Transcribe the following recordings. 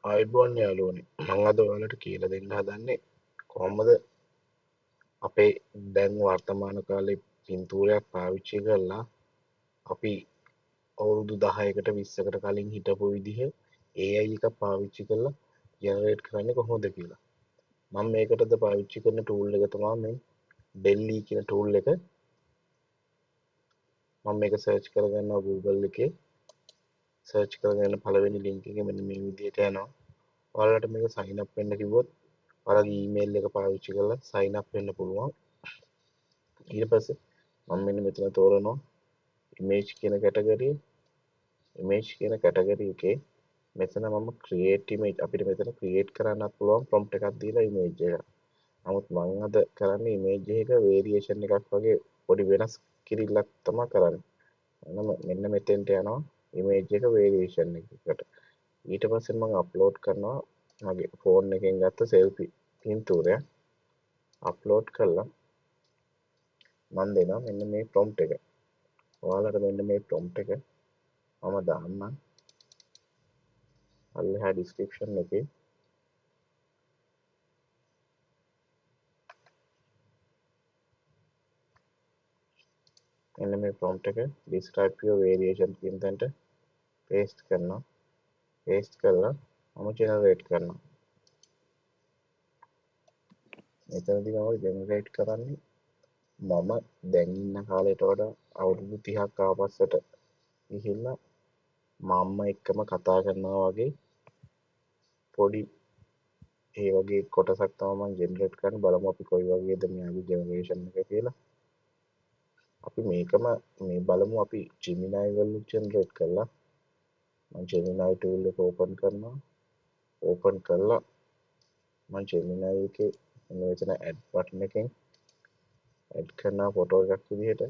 ආයුබෝවන් යාළුවනේ මම අද ඔයාලට කියලා දෙන්න හදන්නේ කොහොමද අපේ දැන් වර්තමාන කාලේ පින්තූරයක් පාවිච්චි කරලා අපි අවුරුදු 10කට 20කට කලින් හිටපු විදිහ AI එකක් පාවිච්චි කරලා ජෙනරේට් කරන්නේ කොහොමද කියලා. මම මේකටද පාවිච්චි කරන ටූල් එක තමයි මේ Delly කියන ටූල් එක. මම මේක සර්ච් කරගන්නවා Google එකේ. සර්ච් කරගෙන පළවෙනි ලින්ක් එකේ මෙන්න මේ විදිහට යනවා. ඔයාලට මේක sign up වෙන්න කිව්වොත් ඔයාලගේ ඊමේල් එක පාවිච්චි කරලා sign up වෙන්න පුළුවන්. ඊට පස්සේ මම මෙන්න මෙතන තෝරනවා image කියන කැටගරිය. image කියන කැටගරි එකේ මෙතන මම create image අපිට මෙතන create කරන්නත් පුළුවන් prompt එකක් දීලා image එක. නමුත් මම අද කරන්නේ image එක variation එකක් වගේ පොඩි වෙනස් කිරිල්ලක් තමයි කරන්නේ. මෙන්න මෙතෙන්ට යනවා image එක variation එකකට. ඊට පස්සේ මම අප්ලෝඩ් කරනවා මගේ ෆෝන් එකෙන් ගත්ත selfie පින්තූරය අප්ලෝඩ් කරලා මම දෙනවා මෙන්න මේ prompt එක. ඔයාලට මෙන්න මේ prompt එක මම දාන්නම් අල්ලහා description එකේ. මෙන්න මේ prompt එක describe your variation කියන තැනට paste කරනවා. paste කරලා මම generate කරනවා. මෙතනදී මම generate කරන්නේ මම දැන් ඉන්න කාලයට වඩා අවුරුදු 30ක් ආපස්සට ගිහිල්ලා මම එක්කම කතා කරනවා වගේ පොඩි ඒ වගේ කොටසක් තමයි මම ජෙනරේට් කරන්න. බලමු අපි කොයි වගේද මෙයාගේ ජෙනරේෂන් එක කියලා. අපි මේකම මේ බලමු අපි Gemini වලින් ජෙනරේට් කරලා මම Gemini tool එක ඕපන් කරනවා. ඕපන් කරලා මම Gemini එකේ මෙතන add button එකෙන් add කරනවා ෆොටෝ එකක් විදිහට.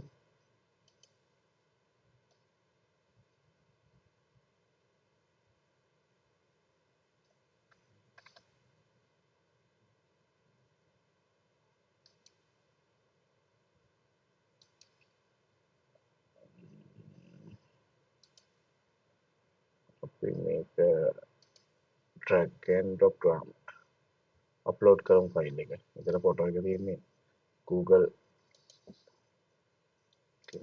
අපි මේක drag and drop කරමු. අප්ලෝඩ් කරමු ෆයිල් එක. මෙතන ෆොටෝ එක තියෙන්නේ Google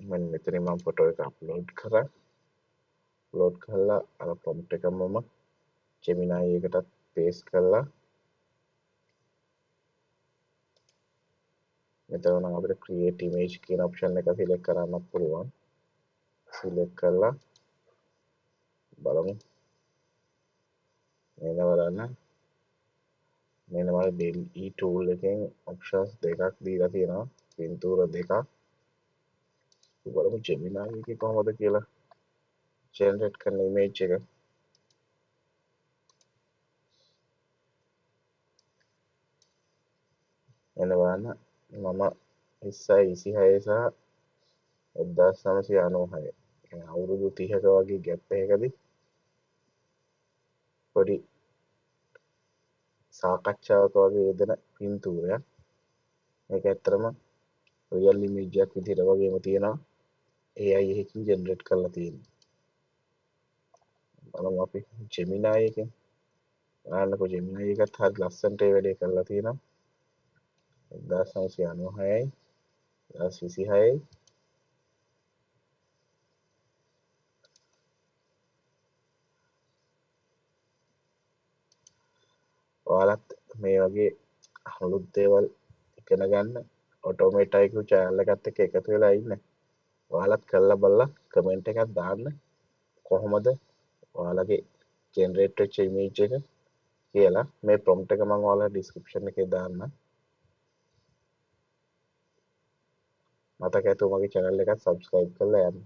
මම මෙතන මම ෆොටෝ එක අප්ලෝඩ් කරා. අප්ලෝඩ් කරලා අර prompt එක මම Gemini එකටත් paste කරලා මෙතන නම් අපිට create image කියන option එක select කරන්න පුළුවන්. select කරලා බලමු. මේක බලන්න. මෙන්න මම Delly tool එකෙන් options දෙකක් දීලා තියෙනවා. පින්තූර දෙකක්. බලමු Gemini එකේ කොහොමද කියලා generate කරන image එක. එන්න බලන්න මම 26 සහ 1996 අවුරුදු 30ක වගේ ගැප් එකකදී පොඩි සාකච්ඡාවක වගේ යෙදෙන පින්තූරයක්. මේක ඇත්තටම රියල් ඉමේජ් එකක් විදිහට වගේම තියෙනවා. AI එකකින් ජෙනරේට් කරලා තියෙනවා. බලමු අපි Gemini එකෙන් බලන්නකො Gemini එකත් හරි ලස්සනට ඒ වැඩේ කරලා තියෙනවා. 1996යි 2026යි ඔයාලත් මේ වගේ අලුත් දේවල් ඉගෙන ගන්න ඔටෝමේට් IQ channel එකත් එක්ක එකතු වෙලා ඉන්න. ඔයාලත් කරලා බලලා කමෙන්ට් එකක් දාන්න කොහොමද ඔයාලගේ ජෙනරේට් වෙච්ච ඉමේජ් එක කියලා. මේ prompt එක මම ඔයාලට description එකේ දාන්නම්. මතක ඇතුව මගේ channel එකත් subscribe කරලා යන්න.